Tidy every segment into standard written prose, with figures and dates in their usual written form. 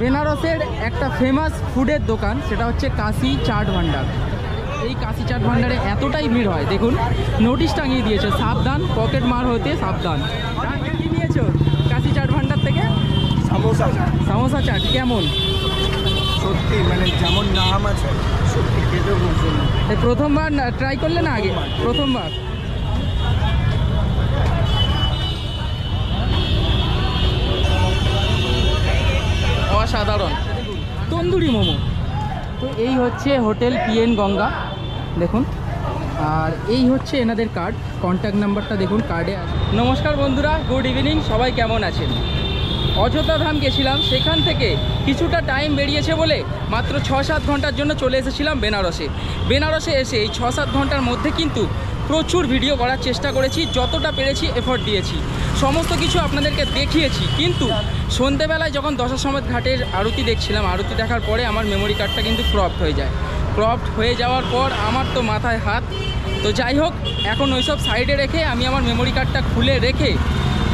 বেনারসের একটা ফেমাস ফুডের দোকান, সেটা হচ্ছে কাশি চাট ভান্ডার। এই কাশি চাট ভান্ডারে এতটাই ভিড় হয়, দেখুন নোটিশ টাঙিয়ে দিয়েছে, সাবধান পকেট মার হতে সাবধান। কি নিয়েছো কাশি চাট ভান্ডার থেকে? সামোসা। সামোসা চাট কেমন? সত্যি মানে যেমন নাম আছে সত্যি খেতেও খুব সুন্দর। প্রথমবার ট্রাই করলে না আগে? প্রথমবার। অসাধারণ তন্দুরি মোমো। তো এই হচ্ছে হোটেল পিএন গঙ্গা, দেখুন। আর এই হচ্ছে এনাদের কার্ড, কন্ট্যাক্ট নাম্বারটা দেখুন কার্ডে আছে। নমস্কার বন্ধুরা, গুড ইভিনিং, সবাই কেমন আছেন? অযোধ্যা ধাম গেছিলাম, সেখান থেকে কিছুটা টাইম বেরিয়েছে বলে মাত্র 6-7 ঘন্টার জন্য চলে এসেছিলাম বেনারসে এসে এই 6-7 ঘন্টার মধ্যে কিন্তু প্রচুর ভিডিও করার চেষ্টা করেছি, যতটা পেরেছি এফোর্ট দিয়েছি, সমস্ত কিছু আপনাদেরকে দেখিয়েছি। কিন্তু সন্ধেবেলায় যখন দশাশ্বমেধ ঘাটের আরতি দেখছিলাম, আরতি দেখার পরে আমার মেমোরি কার্ডটা কিন্তু ক্রপড হয়ে যায়। ক্রপড হয়ে যাওয়ার পর আমার তো মাথায় হাত। তো যাই হোক, এখন ওইসব সাইডে রেখে আমি আমার মেমোরি কার্ডটা খুলে রেখে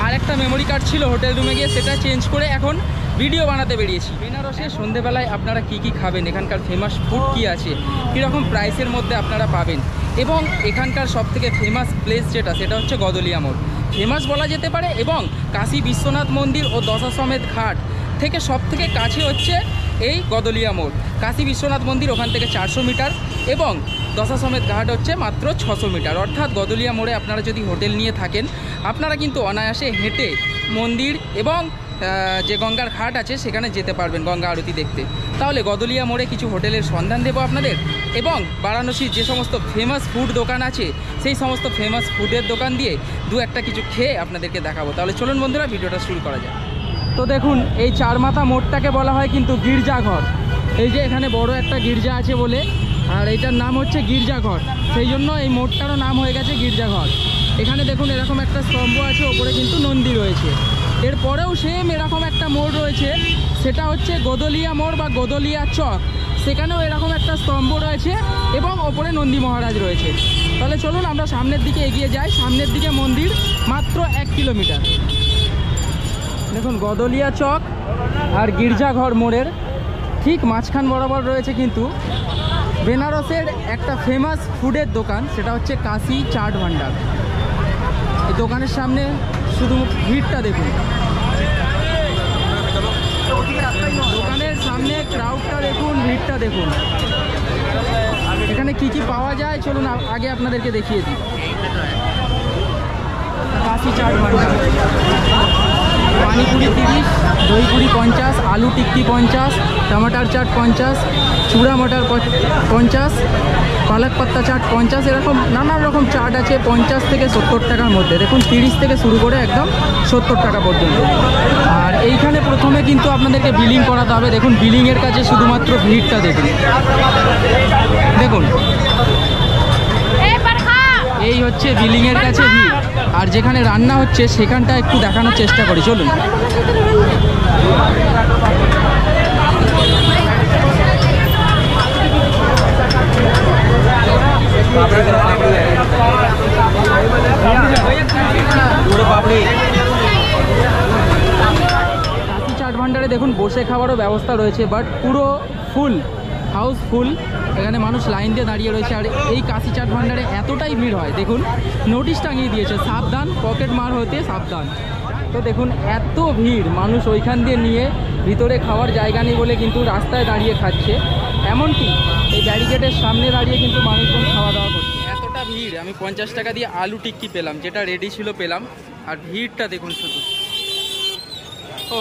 আর একটা মেমোরি কার্ড ছিল হোটেল রুমে গিয়ে সেটা চেঞ্জ করে এখন ভিডিও বানাতে বেরিয়েছি। বেনারসে সন্ধেবেলায় আপনারা কি কি খাবেন, এখানকার ফেমাস ফুড কি আছে, কীরকম প্রাইসের মধ্যে আপনারা পাবেন, এবং এখানকার সবথেকে ফেমাস প্লেস যেটা সেটা হচ্ছে গদলিয়া মোড়, ফেমাস বলা যেতে পারে। এবং কাশী বিশ্বনাথ মন্দির ও দশাশ্বমেধ ঘাট থেকে সবথেকে কাছে হচ্ছে এই গদলিয়া মোড়। কাশী বিশ্বনাথ মন্দির ওখান থেকে 400 মিটার এবং দশাশ্বমেধ ঘাট হচ্ছে মাত্র 600 মিটার। অর্থাৎ গদলিয়া মোড়ে আপনারা যদি হোটেল নিয়ে থাকেন, আপনারা কিন্তু অনায়াসে হেঁটে মন্দির এবং যে গঙ্গার ঘাট আছে সেখানে যেতে পারবেন গঙ্গা আরতি দেখতে। তাহলে গদলিয়া মোড়ে কিছু হোটেলের সন্ধান দেবো আপনাদের, এবং বারাণসীর যে সমস্ত ফেমাস ফুড দোকান আছে সেই সমস্ত ফেমাস ফুডের দোকান দিয়ে দু একটা কিছু খেয়ে আপনাদেরকে দেখাবো। তাহলে চলুন বন্ধুরা, ভিডিওটা শুরু করা যায়। তো দেখুন, এই চারমাথা মোড়টাকে বলা হয় কিন্তু গির্জাঘর। এই যে এখানে বড় একটা গির্জা আছে বলে, আর এইটার নাম হচ্ছে গির্জাঘর, সেই জন্য এই মোড়টারও নাম হয়ে গেছে গির্জাঘর। এখানে দেখুন এরকম একটা স্তম্ভ আছে, ওপরে কিন্তু নন্দী রয়েছে। এরপরেও সেম এরকম একটা মোড় রয়েছে, সেটা হচ্ছে গদলিয়া মোড় বা গদলিয়া চক, সেখানেও এরকম একটা স্তম্ভ রয়েছে এবং ওপরে নন্দী মহারাজ রয়েছে। তাহলে চলুন আমরা সামনের দিকে এগিয়ে যাই। সামনের দিকে মন্দির মাত্র 1 কিলোমিটার। দেখুন গদলিয়া চক আর গির্জাঘর মোড়ের ঠিক মাঝখান বরাবর রয়েছে কিন্তু বেনারসের একটা ফেমাস ফুডের দোকান, সেটা হচ্ছে কাশি চাট ভান্ডার। এই দোকানের সামনে শুধু ভিড়টা দেখুন, দোকানের সামনে ক্রাউডটা দেখুন, ভিড়টা দেখুন। এখানে কি কি পাওয়া যায় চলুন আগে আপনাদেরকে দেখিয়ে দিই। কাশি চাট ভান্ডার, পানিপুরি 30, দইপুরি 50, আলু টিক্কি 50, টমাটার চাট 50, চূড়া মটর 50, পালক পাত্তা চাট 50, এরকম নানান রকম চাট আছে 50 থেকে 70 টাকার মধ্যে। দেখুন 30 থেকে শুরু করে একদম 70 টাকা পর্যন্ত। আর এইখানে প্রথমে কিন্তু আপনাদেরকে বিলিং করাতে হবে। দেখুন বিলিংয়ের কাছে শুধুমাত্র ভিড়টা দেখুন, দেখুন এই হচ্ছে বিলিংয়ের কাছে ভিড়। আর যেখানে রান্না হচ্ছে সেখানটা একটু দেখানোর চেষ্টা করি, চলুন। কাশি চাট ভান্ডারে দেখুন বসে খাওয়ারও ব্যবস্থা রয়েছে, বাট পুরো ফুল, হাউসফুল। এখানে মানুষ লাইন দিয়ে দাঁড়িয়ে রয়েছে। আর এই কাশি চাট ভান্ডারে এতটাই ভিড় হয়, দেখুন নোটিশ টাঙিয়ে দিয়েছে, সাবধান পকেট মার হতে সাবধান। তো দেখুন এত ভিড়, মানুষ ওইখান দিয়ে নিয়ে ভিতরে খাওয়ার জায়গা নেই বলে কিন্তু রাস্তায় দাঁড়িয়ে খাচ্ছে। এমনকি এই ব্যারিকেডের সামনে দাঁড়িয়ে কিন্তু মানুষজন খাওয়া দাওয়া করছে। এতটা ভিড়, আমি 50 টাকা দিয়ে আলু টিক্কি পেলাম, যেটা রেডি ছিল পেলাম। আর ভিড়টা দেখুন শুধু। ও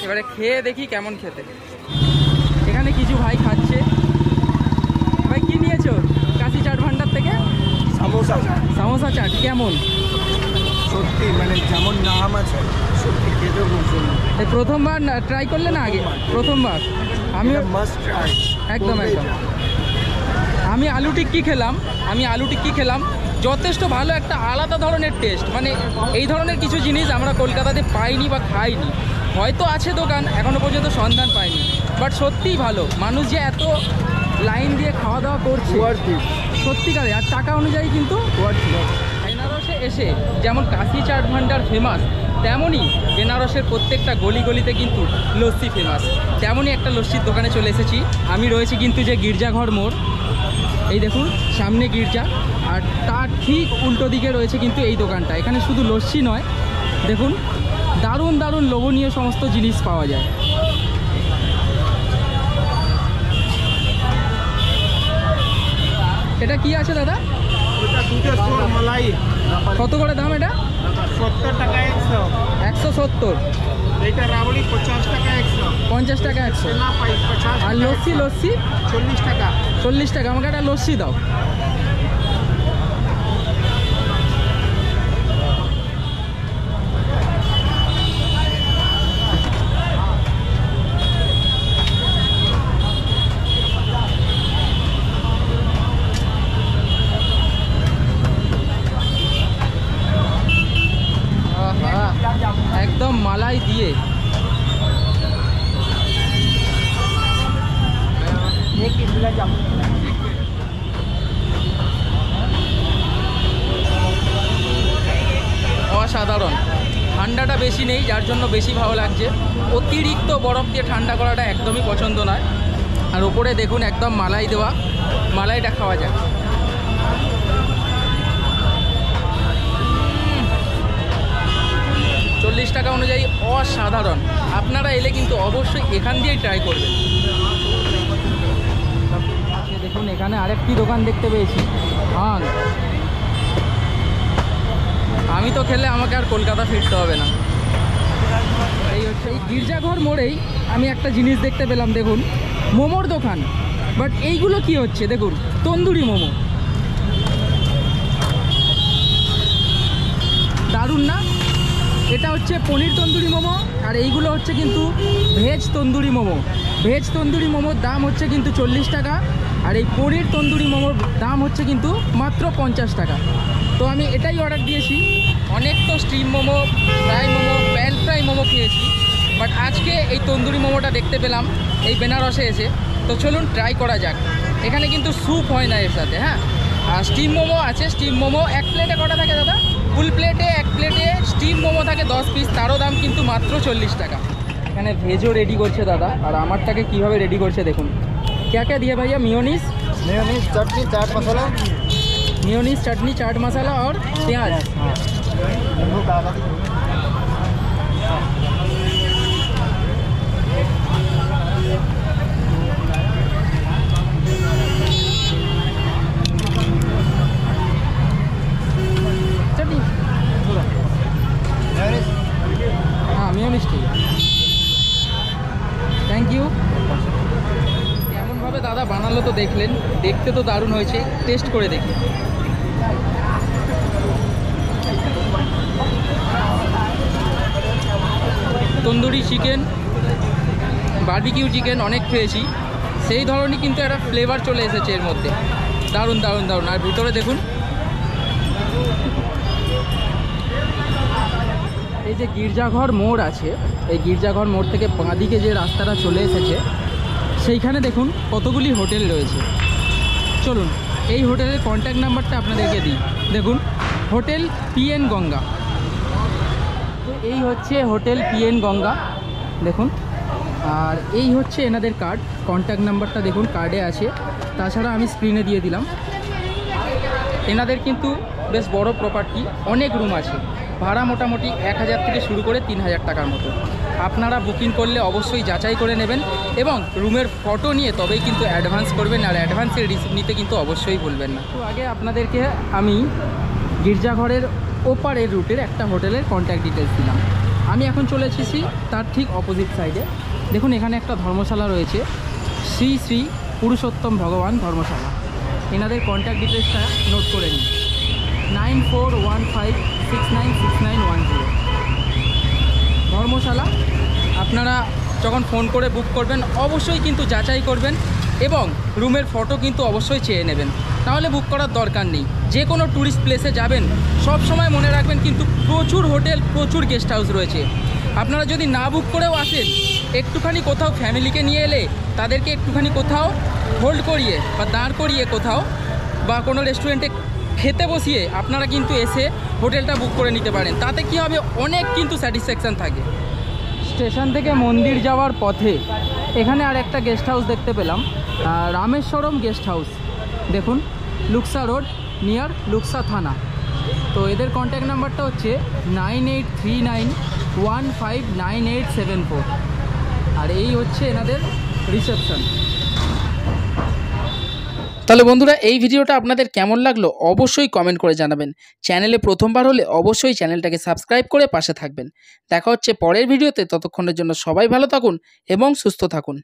এবারে খেয়ে দেখি কেমন খেতে। এখানে কিছু ভাই খাচ্ছে। ভাই কি নিয়েছো কাশি চাট ভান্ডার থেকে? সামোসা। সামোসা চাট কেমন? সত্যি মানে যেমন নাম আছে সত্যি খেতেও খুব সুন্দর। এই প্রথমবার ট্রাই করলে না আগে? প্রথমবার। আমি মাস্ট ট্রাই। একদম একদম। আমি আলু টিক্কি খেলাম, যথেষ্ট ভালো, একটা আলাদা ধরনের টেস্ট। মানে এই ধরনের কিছু জিনিস আমরা কলকাতাতে পাইনি বা খাইনি, হয়তো আছে দোকান, এখনও পর্যন্ত সন্ধান পাইনি, বাট সত্যিই ভালো। মানুষ যে এত লাইন দিয়ে খাওয়া দাওয়া করছে সত্যিকারে, আর টাকা অনুযায়ী কিন্তু বেনারসে এসে যেমন কাশি চাট ভান্ডার ফেমাস, তেমনই বেনারসের প্রত্যেকটা গলি গলিতে কিন্তু লস্যি ফেমাস। তেমনই একটা লস্যির দোকানে চলে এসেছি। আমি রয়েছি কিন্তু যে গির্জাঘর মোড়, এই দেখুন সামনে গির্জা, আর তার ঠিক উল্টো দিকে রয়েছে কিন্তু এই দোকানটা। এখানে শুধু লস্যি নয়, দেখুন দারুণ দারুণ লোভনীয় সমস্ত জিনিস পাওয়া যায়। এটা কি আছে দাদা? এটা দুধের সর মালাই। কত করে দাম এটা? 70 টাকা 100। 170। এইটা রাবড়ি 50 টাকা 100। 50 টাকা 100। না পাই 50। আর লস্যি? লস্যি 40 টাকা। 40 টাকা। আমাকে একটা লস্যি দাও। একদম মালাই দিয়ে। অসাধারণ। ঠান্ডাটা বেশি নেই, যার জন্য বেশি ভালো লাগছে। অতিরিক্ত বরফ দিয়ে ঠান্ডা করাটা একদমই পছন্দ নয়। আর ওপরে দেখুন একদম মালাই দেওয়া, মালাইটা খাওয়া যায়। 40 টাকা অনুযায়ী অসাধারণ। আপনারা এলে কিন্তু অবশ্যই এখান দিয়েই ট্রাই করবেন। দেখুন এখানে আরেকটি দোকান দেখতে পেয়েছি, ভাং। আমি তো খেলে আমাকে আর কলকাতা ফিরতে হবে না। এই হচ্ছে এই গির্জাঘর মোড়েই আমি একটা জিনিস দেখতে পেলাম, দেখুন মোমোর দোকান। বাট এইগুলো কি হচ্ছে দেখুন, তন্দুরি মোমো। দারুণ না? এটা হচ্ছে পনির তন্দুরি মোমো, আর এইগুলো হচ্ছে কিন্তু ভেজ তন্দুরি মোমো। ভেজ তন্দুরি মোমোর দাম হচ্ছে কিন্তু 40 টাকা, আর এই পনির তন্দুরি মোমোর দাম হচ্ছে কিন্তু মাত্র 50 টাকা। তো আমি এটাই অর্ডার দিয়েছি। অনেক তো steam momo, fry momo, pan fry momo খেয়েছি, বাট আজকে এই তন্দুরি মোমোটা দেখতে পেলাম এই বেনারসে এসে। তো চলুন ট্রাই করা যাক। এখানে কিন্তু স্যুপ হয় না এর সাথে, হ্যাঁ। আর স্টিম মোমো আছে। স্টিম মোমো এক প্লেটে কটা থাকে দাদা? ফুল প্লেটে এক প্লেটে স্টিম মোমো থাকে 10 পিস, তারও দাম কিন্তু মাত্র 40 টাকা। এখানে ভেজও রেডি করছে দাদা, আর আমারটাকে কীভাবে রেডি করছে দেখুন। क्या क्या दिया भैया? मेयोनीज, चटनी, चाट मसाला, मेयोनीज, चटनी, चाट मसाला और प्याज। चटनी हाँ, मेयोनीज ठीक है, थैंक यू। কেমনভাবে দাদা বানালো তো দেখলেন, দেখতে তো দারুণ হয়েছে। টেস্ট করে দেখি। তন্দুরি চিকেন, বারবিকিউ চিকেন অনেক খেয়েছি, সেই ধরনই কিন্তু একটা ফ্লেভার চলে এসেছে এর মধ্যে। দারুণ দারুণ দারুণ। আর ভিতরে দেখুন এই যে গির্জাঘর মোড় আছে, এই গির্জাঘর মোড় থেকে বাঁদিকে যে রাস্তাটা চলে এসেছে, সেইখানে দেখুন কতগুলি হোটেল রয়েছে। চলুন এই হোটেলের কন্ট্যাক্ট নাম্বারটা আপনাদেরকে দিই। দেখুন হোটেল পিএন গঙ্গা। তো এই হচ্ছে হোটেল পিএন গঙ্গা, দেখুন। আর এই হচ্ছে এনাদের কার্ড, কন্ট্যাক্ট নাম্বারটা দেখুন কার্ডে আছে। তাছাড়া আমি স্ক্রিনে দিয়ে দিলাম। এনাদের কিন্তু বেশ বড় প্রপার্টি, অনেক রুম আছে। ভাড়া মোটামুটি 1000 থেকে শুরু করে 3000 টাকার মতো। আপনারা বুকিং করলে অবশ্যই যাচাই করে নেবেন এবং রুমের ফটো নিয়ে তবেই কিন্তু অ্যাডভান্স করবেন। আর অ্যাডভান্সের রিসিপ্ট নিতে কিন্তু অবশ্যই ভুলবেন না। তো আগে আপনাদেরকে আমি গির্জাঘরের ওপারের রুটের একটা হোটেলের কন্ট্যাক্ট ডিটেলস দিলাম। আমি এখন চলে এসেছি তার ঠিক অপোজিট সাইডে। দেখুন এখানে একটা ধর্মশালা রয়েছে, শ্রী শ্রী পুরুষোত্তম ভগবান ধর্মশালা। এনাদের কন্ট্যাক্ট ডিটেলসটা নোট করে নিন, 9415696910 ধর্মশালা। আপনারা যখন ফোন করে বুক করবেন অবশ্যই কিন্তু যাচাই করবেন এবং রুমের ফটো কিন্তু অবশ্যই চেয়ে নেবেন, তাহলে বুক করার দরকার নেই। যে কোনো ট্যুরিস্ট প্লেসে যাবেন সব সময় মনে রাখবেন কিন্তু প্রচুর হোটেল, প্রচুর গেস্ট হাউস রয়েছে। আপনারা যদি না বুক করেও আসেন, একটুখানি কোথাও ফ্যামিলিকে নিয়ে এলে তাদেরকে একটুখানি কোথাও হোল্ড করিয়ে বা দাঁড় করিয়ে কোথাও বা কোনো রেস্টুরেন্টে খেতে বসিয়ে আপনারা কিন্তু এসে হোটেলটা বুক করে নিতে পারেন। তাতে কি হবে, অনেক কিন্তু স্যাটিসফ্যাকশান থাকে। স্টেশন থেকে মন্দির যাওয়ার পথে এখানে আর একটা গেস্ট হাউস দেখতে পেলাম, রামেশ্বরম গেস্ট হাউস। দেখুন, লুকসা রোড নিয়ার লুকসা থানা। তো এদের কন্ট্যাক্ট নাম্বারটা হচ্ছে 9839159874। আর এই হচ্ছে এনাদের রিসেপশন। তাহলে বন্ধুরা, এই ভিডিওটা আপনাদের কেমন লাগলো অবশ্যই কমেন্ট করে জানাবেন। চ্যানেলে প্রথমবার হলে অবশ্যই চ্যানেলটাকে সাবস্ক্রাইব করে পাশে থাকবেন। দেখা হচ্ছে পরের ভিডিওতে। ততক্ষণের জন্য সবাই ভালো থাকুন এবং সুস্থ থাকুন।